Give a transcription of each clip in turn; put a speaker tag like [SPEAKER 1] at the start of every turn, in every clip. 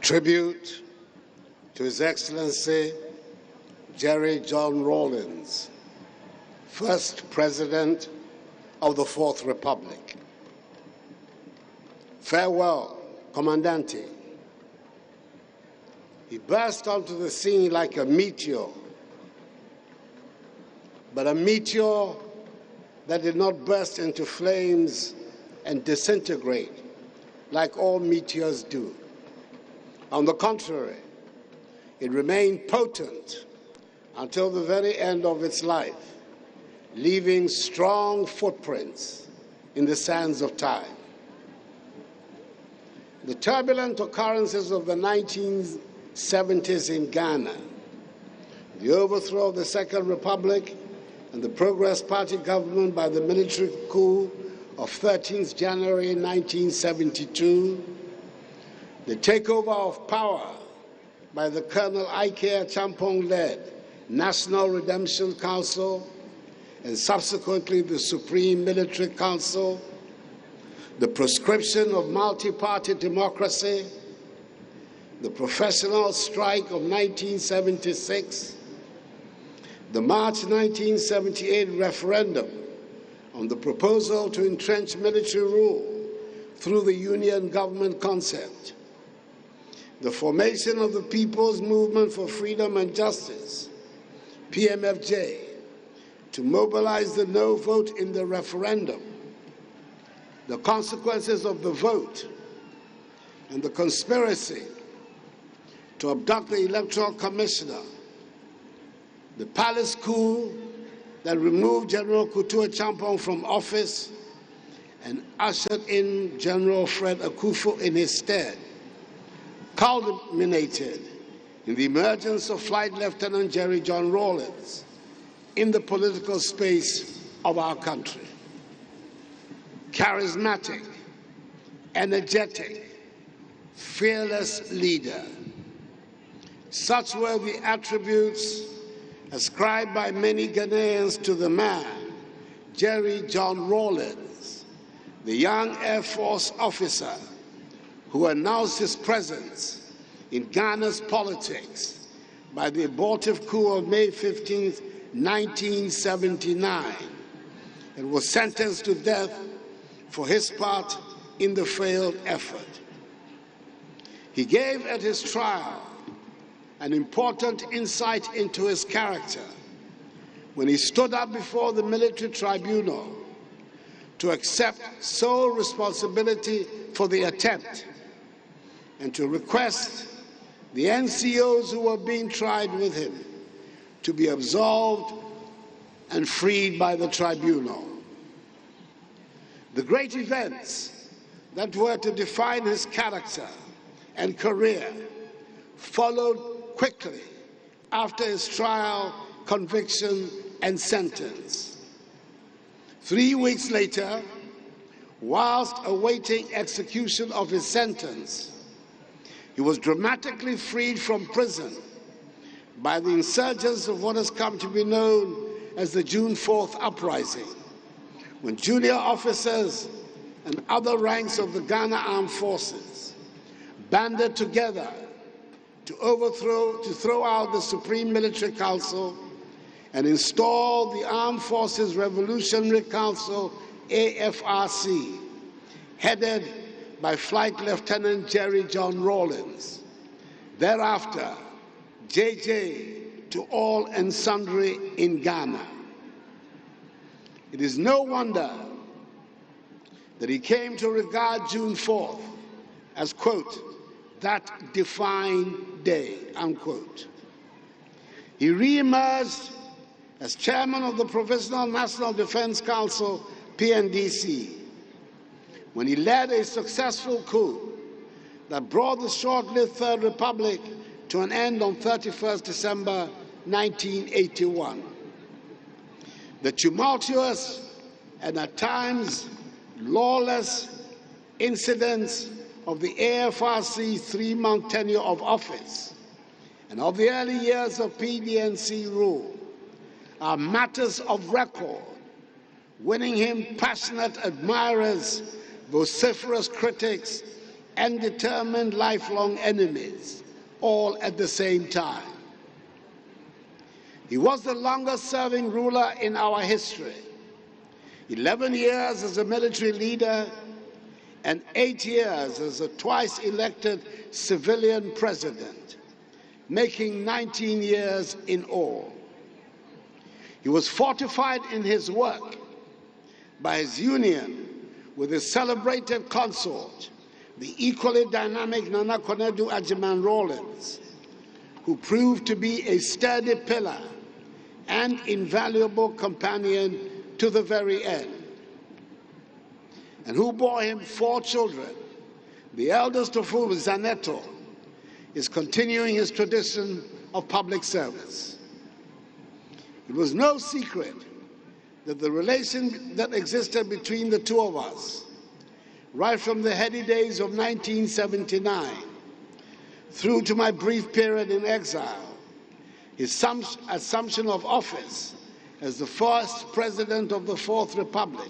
[SPEAKER 1] tribute to His Excellency Jerry John Rawlings, first President of the Fourth Republic. Farewell, Comandante. He burst onto the scene like a meteor, but a meteor that did not burst into flames and disintegrate like all meteors do. On the contrary, it remained potent until the very end of its life, leaving strong footprints in the sands of time. The turbulent occurrences of the 1970s in Ghana, the overthrow of the Second Republic and the Progress Party government by the military coup of 13th January 1972, the takeover of power by the Colonel Ike Champong-led National Redemption Council and subsequently the Supreme Military Council, the proscription of multi-party democracy, the professional strike of 1976, the March 1978 referendum on the proposal to entrench military rule through the union government concept, the formation of the People's Movement for Freedom and Justice, PMFJ, to mobilize the no vote in the referendum, the consequences of the vote, and the conspiracy to abduct the Electoral Commissioner, the palace coup that removed General Kutua Champong from office and ushered in General Fred Akufo in his stead, culminated in the emergence of Flight Lieutenant Jerry John Rawlings in the political space of our country. Charismatic, energetic, fearless leader. Such were the attributes ascribed by many Ghanaians to the man, Jerry John Rawlings, the young Air Force officer who announced his presence in Ghana's politics by the abortive coup of May 15, 1979, and was sentenced to death for his part in the failed effort. He gave at his trial an important insight into his character when he stood up before the military tribunal to accept sole responsibility for the attempt and to request the NCOs who were being tried with him to be absolved and freed by the tribunal. The great events that were to define his character and career followed quickly after his trial, conviction, and sentence. 3 weeks later, whilst awaiting execution of his sentence, he was dramatically freed from prison by the insurgents of what has come to be known as the June 4th uprising, when junior officers and other ranks of the Ghana Armed Forces banded together to throw out the Supreme Military Council and install the Armed Forces Revolutionary Council, AFRC, headed by Flight Lieutenant Jerry John Rawlings. Thereafter, JJ to all and sundry in Ghana. It is no wonder that he came to regard June 4th as, quote, that defined day, unquote. He re-emerged as chairman of the Provisional National Defense Council, PNDC, when he led a successful coup that brought the short-lived Third Republic to an end on 31st December 1981. The tumultuous and at times lawless incidents of the AFRC 3-month tenure of office and of the early years of PDNC rule are matters of record, winning him passionate admirers, vociferous critics, and determined lifelong enemies, all at the same time. He was the longest-serving ruler in our history, 11 years as a military leader and 8 years as a twice-elected civilian president, making 19 years in all. He was fortified in his work by his union with his celebrated consort, the equally dynamic Nana Konadu Agyemang Rawlings, who proved to be a sturdy pillar and invaluable companion to the very end, and who bore him 4 children, the eldest of whom, Zaneto, is continuing his tradition of public service. It was no secret that the relation that existed between the two of us, right from the heady days of 1979 through to my brief period in exile, his assumption of office as the first president of the Fourth Republic,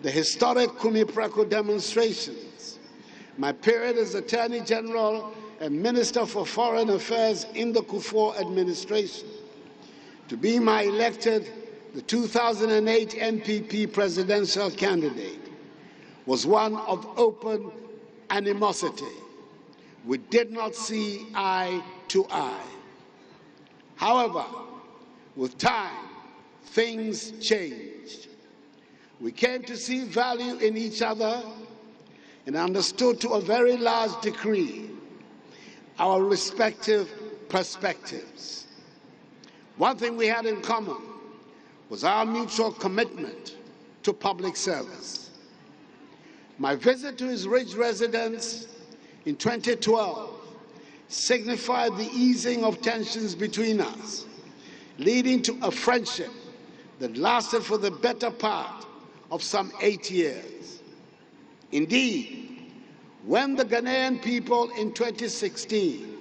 [SPEAKER 1] the historic Kumiprako demonstrations, my period as Attorney General and Minister for Foreign Affairs in the Kufuor administration, to be my elected the 2008 NPP presidential candidate, was one of open animosity. We did not see eye to eye. However, with time, things changed. We came to see value in each other and understood to a very large degree our respective perspectives. One thing we had in common was our mutual commitment to public service. My visit to his Ridge residence in 2012 signified the easing of tensions between us, leading to a friendship that lasted for the better part of some 8 years. Indeed, when the Ghanaian people in 2016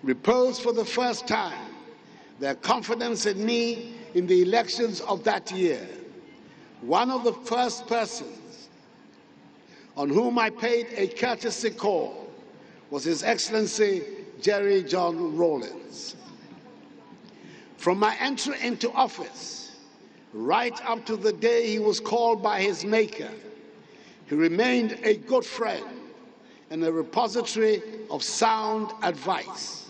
[SPEAKER 1] reposed for the first time their confidence in me in the elections of that year, one of the first persons on whom I paid a courtesy call was His Excellency Jerry John Rawlings. From my entry into office, right up to the day he was called by his maker, he remained a good friend and a repository of sound advice.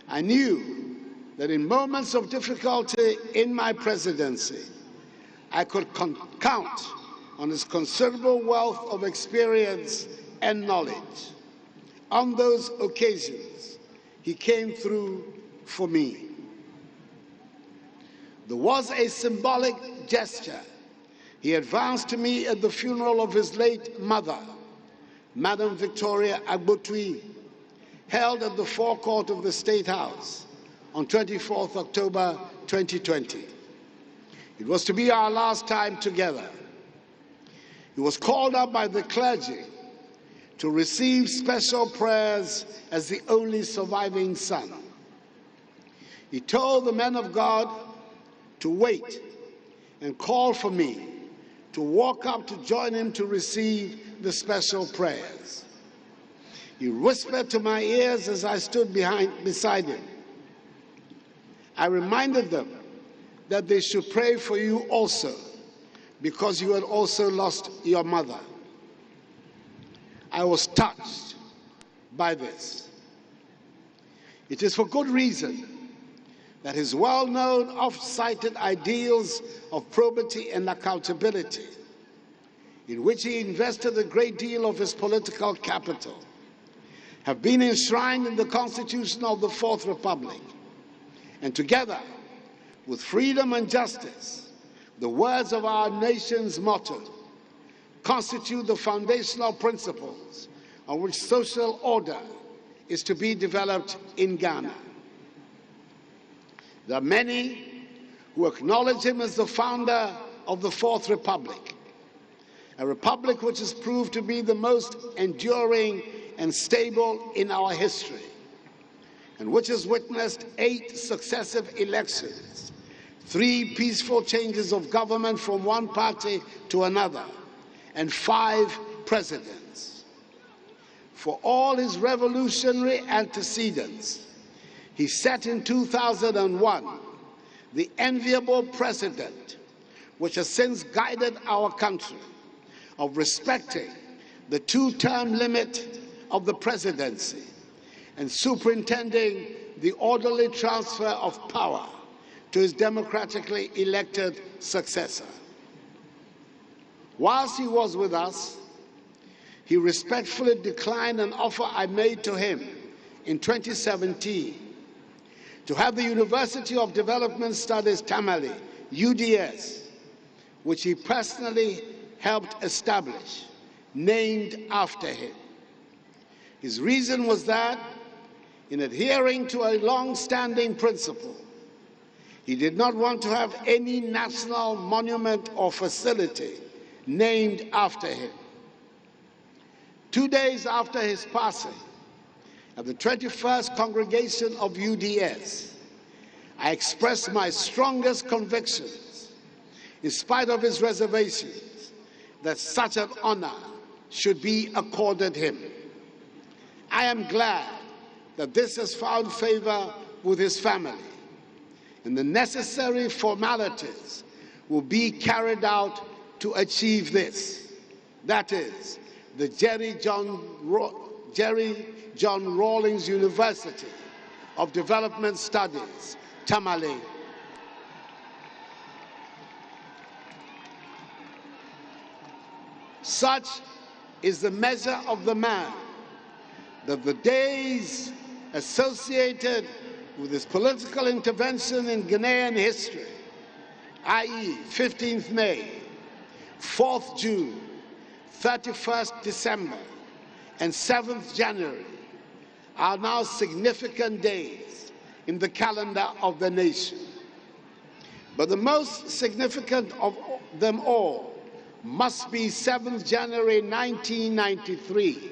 [SPEAKER 1] I knew that in moments of difficulty in my presidency, I could count on his considerable wealth of experience and knowledge. On those occasions, he came through for me. There was a symbolic gesture he advanced to me at the funeral of his late mother, Madam Victoria Agbotui, held at the forecourt of the State House on 24th October 2020. It was to be our last time together. He was called up by the clergy to receive special prayers as the only surviving son. He told the men of God to wait and call for me to walk up to join him to receive the special prayers. He whispered to my ears as I stood beside him. I reminded them that they should pray for you also, because you had also lost your mother. I was touched by this. It is for good reason that his well-known, oft-cited ideals of probity and accountability, in which he invested a great deal of his political capital, have been enshrined in the Constitution of the Fourth Republic, and together with freedom and justice, the words of our nation's motto, constitute the foundational principles on which social order is to be developed in Ghana. There are many who acknowledge him as the founder of the Fourth Republic, a republic which has proved to be the most enduring and stable in our history, and which has witnessed 8 successive elections, 3 peaceful changes of government from one party to another, and 5 presidents. for all his revolutionary antecedents, he set in 2001 the enviable precedent which has since guided our country of respecting the two-term limit of the presidency and superintending the orderly transfer of power to his democratically elected successor. Whilst he was with us, he respectfully declined an offer I made to him in 2017 to have the University of Development Studies Tamale, UDS, which he personally helped establish, named after him. His reason was that, in adhering to a long-standing principle, he did not want to have any national monument or facility named after him. 2 days after his passing, at the 21st congregation of UDS, I expressed my strongest convictions, in spite of his reservations, that such an honor should be accorded him. I am glad that this has found favor with his family, and the necessary formalities will be carried out to achieve this. That is, the Jerry John Rawlings University of Development Studies, Tamale. Such is the measure of the man that the days associated with his political intervention in Ghanaian history, i.e. 15th May, 4th June, 31st December, and 7th January, are now significant days in the calendar of the nation. But the most significant of them all must be 7th January 1993,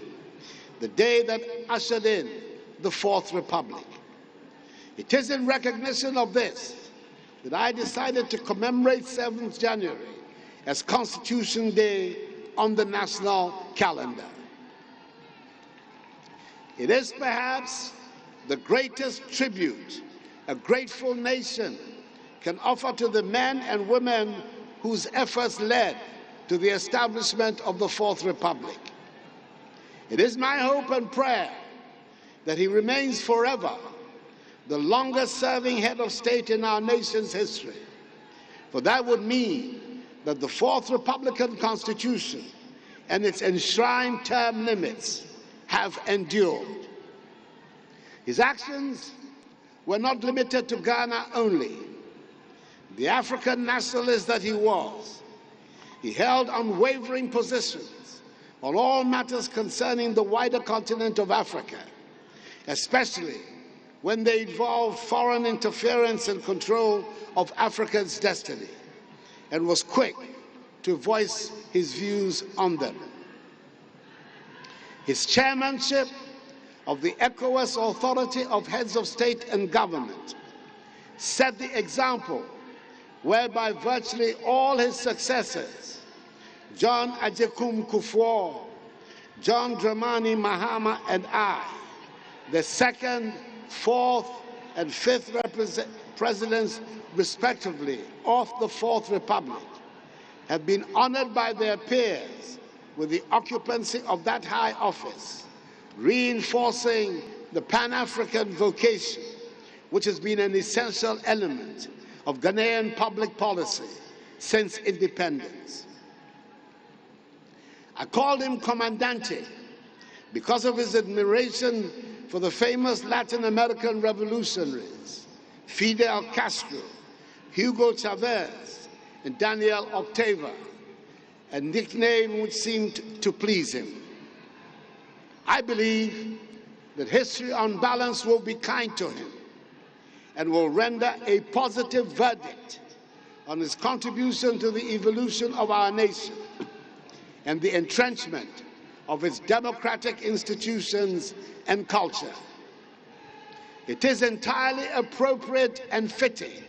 [SPEAKER 1] the day that ushered in the Fourth Republic. It is in recognition of this that I decided to commemorate 7th January as Constitution Day on the national calendar. It is perhaps the greatest tribute a grateful nation can offer to the men and women whose efforts led to the establishment of the Fourth Republic. It is my hope and prayer that he remains forever the longest-serving head of state in our nation's history, for that would mean that the Fourth Republican Constitution and its enshrined term limits have endured. His actions were not limited to Ghana only. The African nationalist that he was, he held unwavering positions on all matters concerning the wider continent of Africa, especially when they involved foreign interference and control of Africa's destiny, and was quick to voice his views on them. His chairmanship of the ECOWAS Authority of Heads of State and Government set the example whereby virtually all his successors, John Agyekum Kufuor, John Dramani Mahama, and I, the second, fourth, and fifth presidents, respectively, of the Fourth Republic, have been honored by their peers with the occupancy of that high office, reinforcing the Pan-African vocation, which has been an essential element of Ghanaian public policy since independence. I called him Comandante because of his admiration for the famous Latin American revolutionaries, Fidel Castro, Hugo Chavez, and Daniel Ortega, a nickname which seemed to please him. I believe that history on balance will be kind to him and will render a positive verdict on his contribution to the evolution of our nation and the entrenchment of its democratic institutions and culture. It is entirely appropriate and fitting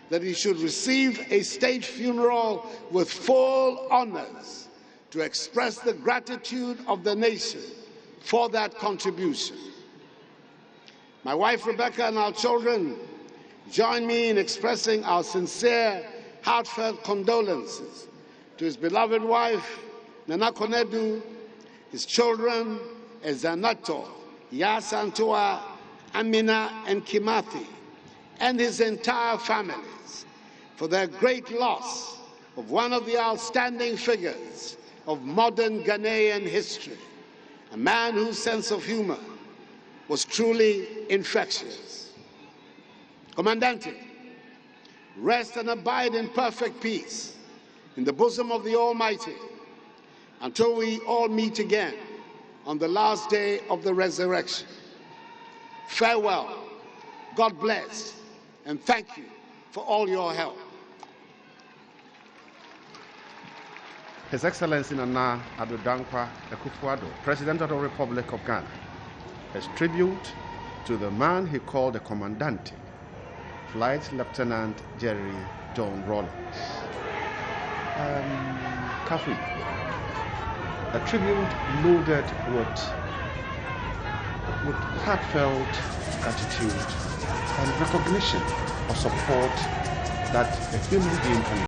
[SPEAKER 1] that he should receive a state funeral with full honors to express the gratitude of the nation for that contribution. My wife Rebecca and our children join me in expressing our sincere, heartfelt condolences to his beloved wife, Nana Konedu, his children, Ezanato, Yasantua, Amina, and Kimathi, and his entire families for their great loss of one of the outstanding figures of modern Ghanaian history, a man whose sense of humor was truly infectious. Comandante, rest and abide in perfect peace in the bosom of the Almighty until we all meet again on the last day of the resurrection. Farewell, God bless, and thank you for all your help.
[SPEAKER 2] His Excellency Nana Addo Dankwa Akufo-Addo, President of the Republic of Ghana, as tribute to the man he called the Comandante, Flight Lieutenant Jerry John Rawlings. Kafi, a tribute loaded with heartfelt gratitude and recognition of support that a human being can